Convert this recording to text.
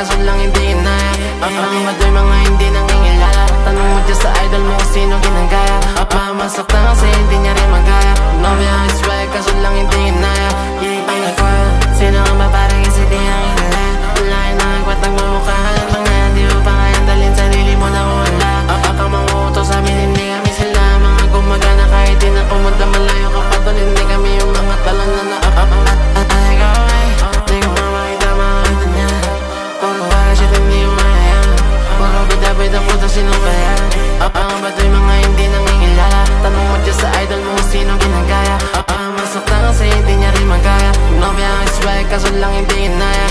kaso lang hindi inaya. Ang mado'y mga hindi nangingilala. Tanong mo dyan sa idol mo kung sino ginagaya. Masaktan kasi hindi niya rin magaya. Nobya ang swag kaso lang hindi inaya. Ang nagkwala, sino ang babarang isa di ang inalaya. Lain na agwat nagmumukhaan. Mga hindi mo pa kayang dalhin sarili mo na wala. Akang mga utos sa amin hindi kami sila. Mga gumagana kahit di na pumunta malayo ka pa doon. Hindi kami yung mga talang na sino kaya? Ang bato'y mga hindi nangingilala. Tanong mo dyan sa idol mo kung sino ginagaya. Masaktan kasi hindi niya rin magaya. Nobya ang swag kaso lang hindi inaya.